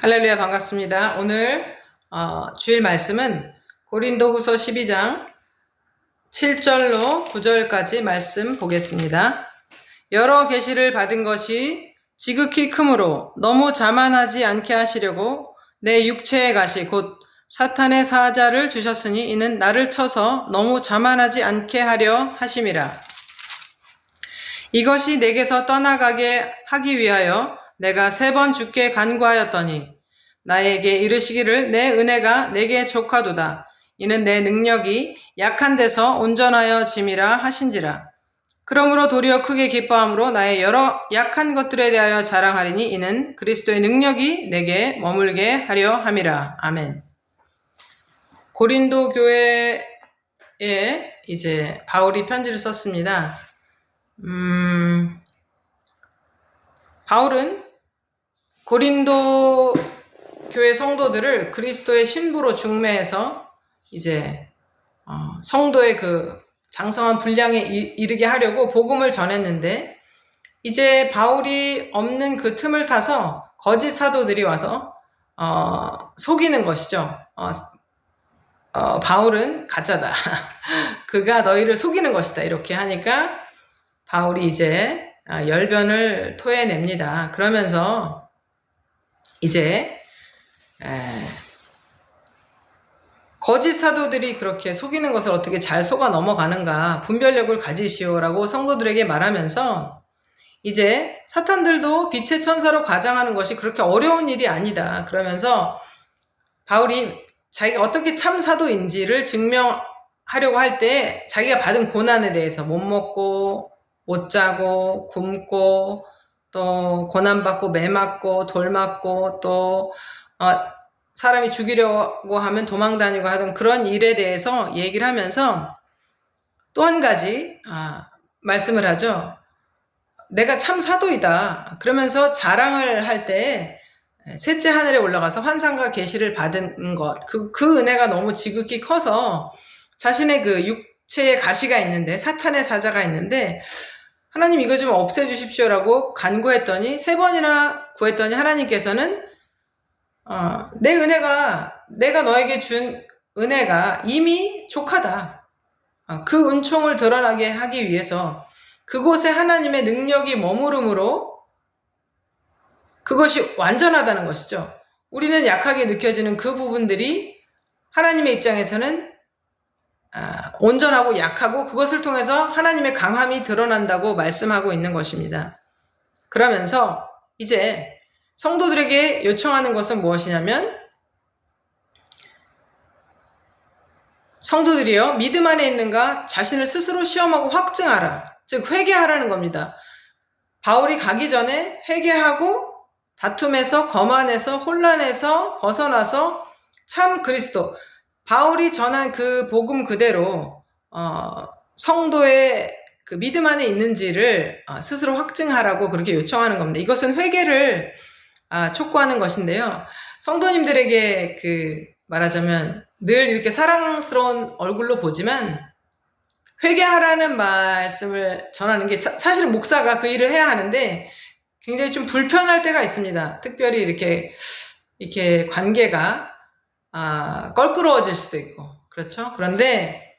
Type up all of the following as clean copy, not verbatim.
할렐루야, 반갑습니다. 오늘 주일 말씀은 고린도후서 12장 7절로 9절까지 말씀 보겠습니다. 여러 계시를 받은 것이 지극히 크므로 너무 자만하지 않게 하시려고 내 육체의 가시 곧 사탄의 사자를 주셨으니 이는 나를 쳐서 너무 자만하지 않게 하려 하심이라. 이것이 내게서 떠나가게 하기 위하여 내가 3번 주께 간구하였더니 나에게 이르시기를 내 은혜가 내게 족하도다. 이는 내 능력이 약한 데서 온전하여 짐이라 하신지라. 그러므로 도리어 크게 기뻐함으로 나의 여러 약한 것들에 대하여 자랑하리니 이는 그리스도의 능력이 내게 머물게 하려 함이라. 아멘. 고린도 교회에 이제 바울이 편지를 썼습니다. 바울은 고린도 교회 성도들을 그리스도의 신부로 중매해서 이제 성도의 그 장성한 분량에 이르게 하려고 복음을 전했는데, 이제 바울이 없는 그 틈을 타서 거짓 사도들이 와서 속이는 것이죠. 바울은 가짜다. 그가 너희를 속이는 것이다. 이렇게 하니까 바울이 이제 열변을 토해냅니다. 그러면서 이제 거짓 사도들이 그렇게 속이는 것을 어떻게 잘 속아 넘어가는가, 분별력을 가지시오라고 성도들에게 말하면서 이제 사탄들도 빛의 천사로 가장하는 것이 그렇게 어려운 일이 아니다. 그러면서 바울이 자기가 어떻게 참 사도인지를 증명하려고 할 때 자기가 받은 고난에 대해서 못 먹고 못 자고 굶고 또 고난받고 매 맞고 돌 맞고 또 사람이 죽이려고 하면 도망 다니고 하던 그런 일에 대해서 얘기를 하면서 또 한 가지 말씀을 하죠. 내가 참 사도이다. 그러면서 자랑을 할 때 셋째 하늘에 올라가서 환상과 계시를 받은 것, 그 은혜가 너무 지극히 커서 자신의 그 육체의 가시가 있는데, 사탄의 사자가 있는데 하나님 이거 좀 없애주십시오라고 간구했더니 3번이나 구했더니 하나님께서는 내 은혜가, 내가 너에게 준 은혜가 이미 족하다. 그 은총을 드러나게 하기 위해서 그곳에 하나님의 능력이 머무름으로 그것이 완전하다는 것이죠. 우리는 약하게 느껴지는 그 부분들이 하나님의 입장에서는 온전하고 약하고 그것을 통해서 하나님의 강함이 드러난다고 말씀하고 있는 것입니다. 그러면서 이제 성도들에게 요청하는 것은 무엇이냐면, 성도들이여 믿음 안에 있는가 자신을 스스로 시험하고 확증하라. 즉 회개하라는 겁니다. 바울이 가기 전에 회개하고 다툼에서, 거만에서, 혼란에서 벗어나서 참 그리스도, 바울이 전한 그 복음 그대로 성도의 그 믿음 안에 있는지를 스스로 확증하라고 그렇게 요청하는 겁니다. 이것은 회개를 촉구하는 것인데요. 성도님들에게 말하자면 늘 이렇게 사랑스러운 얼굴로 보지만 회개하라는 말씀을 전하는 게 사실은 목사가 그 일을 해야 하는데 굉장히 좀 불편할 때가 있습니다. 특별히 이렇게 관계가 껄끄러워질 수도 있고, 그렇죠? 그런데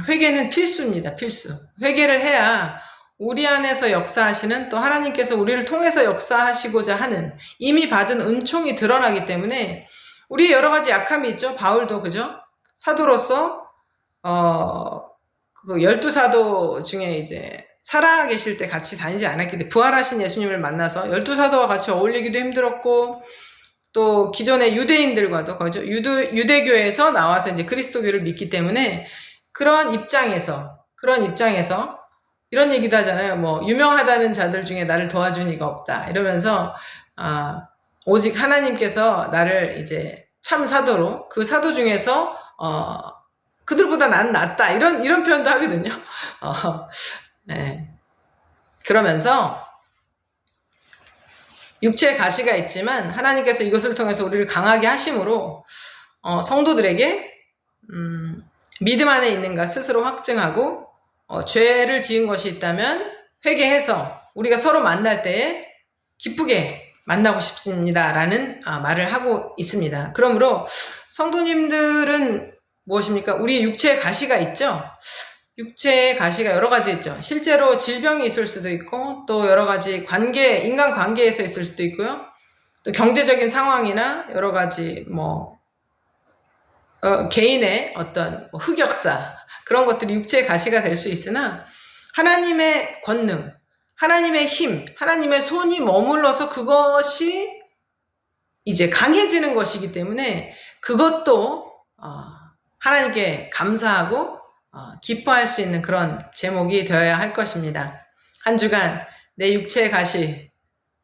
회개는 필수입니다. 필수. 회개를 해야 우리 안에서 역사하시는, 또 하나님께서 우리를 통해서 역사하시고자 하는 이미 받은 은총이 드러나기 때문에, 우리의 여러 가지 약함이 있죠. 바울도 그죠? 사도로서 그 12사도 중에 이제 살아계실 때 같이 다니지 않았기 때문에 부활하신 예수님을 만나서 12사도와 같이 어울리기도 힘들었고, 또 기존의 유대인들과도 그죠? 유대교에서 나와서 이제 그리스도교를 믿기 때문에 그런 입장에서 이런 얘기도 하잖아요. 뭐 유명하다는 자들 중에 나를 도와준 이가 없다 이러면서 오직 하나님께서 나를 이제 참 사도로, 그 사도 중에서 그들보다 나는 낫다 이런 표현도 하거든요. 네. 그러면서 육체의 가시가 있지만 하나님께서 이것을 통해서 우리를 강하게 하심으로 성도들에게 믿음 안에 있는가 스스로 확증하고, 죄를 지은 것이 있다면 회개해서 우리가 서로 만날 때에 기쁘게 만나고 싶습니다라는 말을 하고 있습니다. 그러므로 성도님들은 무엇입니까? 우리 육체의 가시가 있죠. 육체의 가시가 여러 가지 있죠. 실제로 질병이 있을 수도 있고 또 여러 가지 인간 관계에서 있을 수도 있고요. 또 경제적인 상황이나 여러 가지 개인의 어떤 흑역사 그런 것들이 육체의 가시가 될 수 있으나 하나님의 권능, 하나님의 힘, 하나님의 손이 머물러서 그것이 이제 강해지는 것이기 때문에 그것도 하나님께 감사하고 기뻐할 수 있는 그런 제목이 되어야 할 것입니다. 한 주간 내 육체의 가시,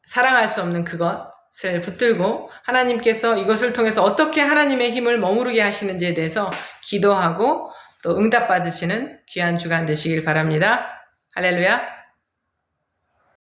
사랑할 수 없는 그것을 붙들고 하나님께서 이것을 통해서 어떻게 하나님의 힘을 머무르게 하시는지에 대해서 기도하고 또 응답받으시는 귀한 주간 되시길 바랍니다. 할렐루야.